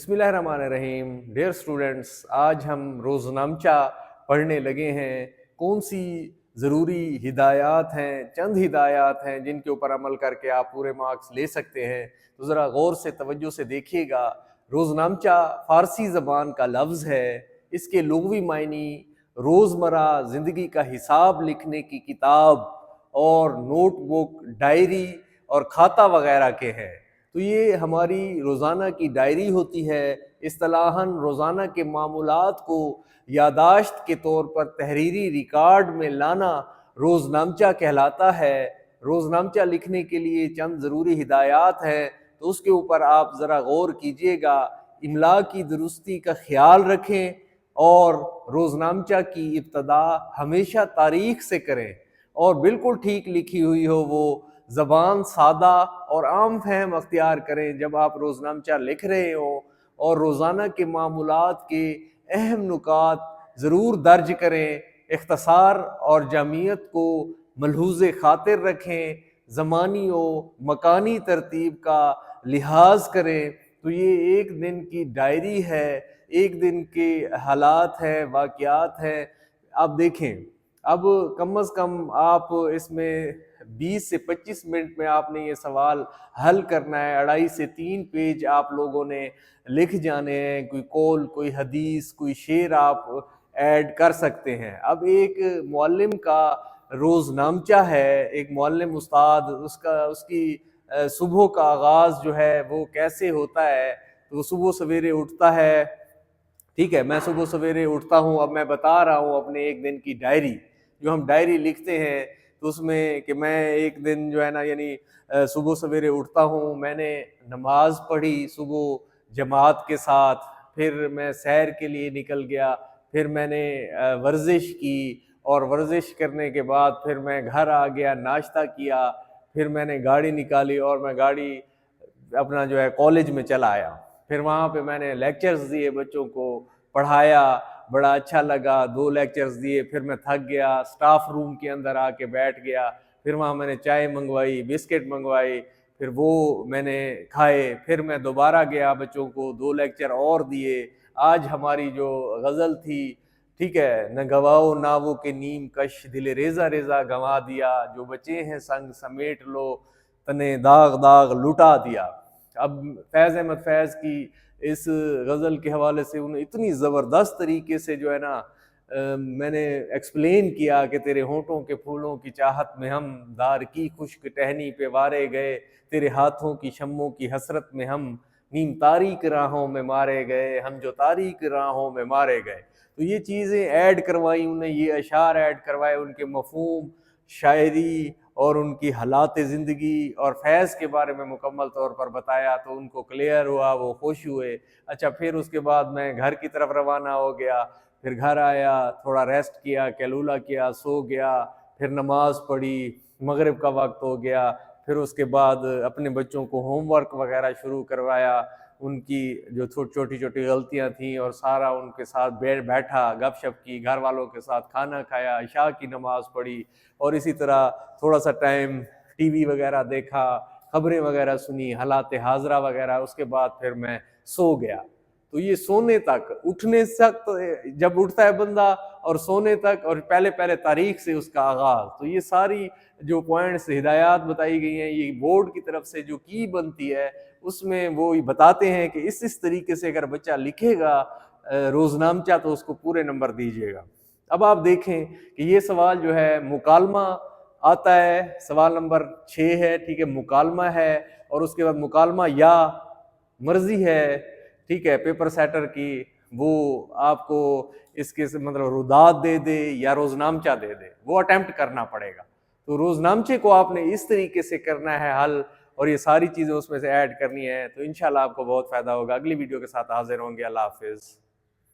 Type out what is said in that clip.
بسم اللہ الرحمن الرحیم. ڈیئر اسٹوڈنٹس، آج ہم روزنامچہ پڑھنے لگے ہیں. کون سی ضروری ہدایات ہیں، چند ہدایات ہیں جن کے اوپر عمل کر کے آپ پورے مارکس لے سکتے ہیں. تو ذرا غور سے توجہ سے دیکھیے گا. روزنامچہ فارسی زبان کا لفظ ہے. اس کے لغوی معنی روزمرہ زندگی کا حساب لکھنے کی کتاب اور نوٹ بک، ڈائری اور کھاتہ وغیرہ کے ہیں. تو یہ ہماری روزانہ کی ڈائری ہوتی ہے. اصطلاحاً روزانہ کے معمولات کو یادداشت کے طور پر تحریری ریکارڈ میں لانا روزنامچہ کہلاتا ہے. روزنامچہ لکھنے کے لیے چند ضروری ہدایات ہیں، تو اس کے اوپر آپ ذرا غور کیجئے گا. املاء کی درستی کا خیال رکھیں اور روزنامچہ کی ابتدا ہمیشہ تاریخ سے کریں، اور بالکل ٹھیک لکھی ہوئی ہو وہ زبان سادہ اور عام فہم اختیار کریں جب آپ روزنامچہ لکھ رہے ہوں. اور روزانہ کے معمولات کے اہم نکات ضرور درج کریں. اختصار اور جامعیت کو ملحوظ خاطر رکھیں. زمانی و مکانی ترتیب کا لحاظ کریں. تو یہ ایک دن کی ڈائری ہے، ایک دن کے حالات ہیں، واقعات ہیں. آپ دیکھیں، اب کم از کم آپ اس میں 20 سے 25 منٹ میں آپ نے یہ سوال حل کرنا ہے. 2.5 سے 3 پیج آپ لوگوں نے لکھ جانے ہیں. کوئی قول، کوئی حدیث، کوئی شعر آپ ایڈ کر سکتے ہیں. اب ایک معلم کا روزنامچہ ہے، ایک معلم استاد، اس کی صبح کا آغاز جو ہے وہ کیسے ہوتا ہے. تو وہ صبح سویرے اٹھتا ہے. ٹھیک ہے، میں صبح سویرے اٹھتا ہوں. اب میں بتا رہا ہوں اپنے ایک دن کی ڈائری. جو ہم ڈائری لکھتے ہیں تو اس میں کہ میں ایک دن جو ہے نا، یعنی صبح سویرے اٹھتا ہوں، میں نے نماز پڑھی صبح جماعت کے ساتھ، پھر میں سیر کے لیے نکل گیا، پھر میں نے ورزش کی، اور ورزش کرنے کے بعد پھر میں گھر آ گیا، ناشتہ کیا، پھر میں نے گاڑی نکالی اور میں گاڑی اپنا جو ہے کالج میں چلا آیا. پھر وہاں پہ میں نے لیکچرز دیے، بچوں کو پڑھایا، بڑا اچھا لگا. 2 لیکچرز دیے، پھر میں تھک گیا، سٹاف روم کے اندر آ کے بیٹھ گیا. پھر وہاں میں نے چائے منگوائی، بسکٹ منگوائی، پھر وہ میں نے کھائے. پھر میں دوبارہ گیا، بچوں کو 2 لیکچر اور دیے. آج ہماری جو غزل تھی، ٹھیک ہے، نہ گواؤ ناووں کے نیم کش، دل ریزہ ریزہ گنوا دیا، جو بچے ہیں سنگ سمیٹ لو، تنے داغ داغ لٹا دیا. اب فیض احمد فیض کی اس غزل کے حوالے سے انہیں اتنی زبردست طریقے سے جو ہے نا میں نے ایکسپلین کیا کہ تیرے ہونٹوں کے پھولوں کی چاہت میں ہم دار کی خشک ٹہنی پہ وارے گئے، تیرے ہاتھوں کی شموں کی حسرت میں ہم نیم تاریک راہوں میں مارے گئے، ہم جو تاریک راہوں میں مارے گئے. تو یہ چیزیں ایڈ کروائی انہیں، یہ اشعار ایڈ کروائے، ان کے مفہوم، شاعری اور ان کی حالات زندگی اور فیض کے بارے میں مکمل طور پر بتایا. تو ان کو کلیئر ہوا، وہ خوش ہوئے. اچھا، پھر اس کے بعد میں گھر کی طرف روانہ ہو گیا. پھر گھر آیا، تھوڑا ریسٹ کیا، کیلولا کیا، سو گیا. پھر نماز پڑھی، مغرب کا وقت ہو گیا. پھر اس کے بعد اپنے بچوں کو ہوم ورک وغیرہ شروع کروایا. ان کی جو چھوٹی چھوٹی غلطیاں تھیں اور سارا ان کے ساتھ بیٹھا، گپ شپ کی، گھر والوں کے ساتھ کھانا کھایا، عشاء کی نماز پڑھی، اور اسی طرح تھوڑا سا ٹائم ٹی وی وغیرہ دیکھا، خبریں وغیرہ سنی، حالات حاضرہ وغیرہ. اس کے بعد پھر میں سو گیا. تو یہ سونے تک، اٹھنے تک جب اٹھتا ہے بندہ، اور سونے تک، اور پہلے تاریخ سے اس کا آغاز. تو یہ ساری جو پوائنٹس ہدایات بتائی گئی ہیں، یہ بورڈ کی طرف سے جو کی بنتی ہے اس میں وہ بتاتے ہیں کہ اس طریقے سے اگر بچہ لکھے گا روزنامچہ تو اس کو پورے نمبر دیجیے گا. اب آپ دیکھیں کہ یہ سوال جو ہے مکالمہ آتا ہے، سوال نمبر 6 ہے. ٹھیک ہے، مکالمہ ہے، اور اس کے بعد مکالمہ یا مرضی ہے، ٹھیک ہے، پیپر سیٹر کی، وہ آپ کو اس کے مطلب روداد دے دے یا روزنامچہ دے دے، وہ اٹیمپٹ کرنا پڑے گا. تو روزنامچے کو آپ نے اس طریقے سے کرنا ہے حل، اور یہ ساری چیزیں اس میں سے ایڈ کرنی ہے. تو انشاءاللہ آپ کو بہت فائدہ ہوگا. اگلی ویڈیو کے ساتھ حاضر ہوں گے. اللہ حافظ.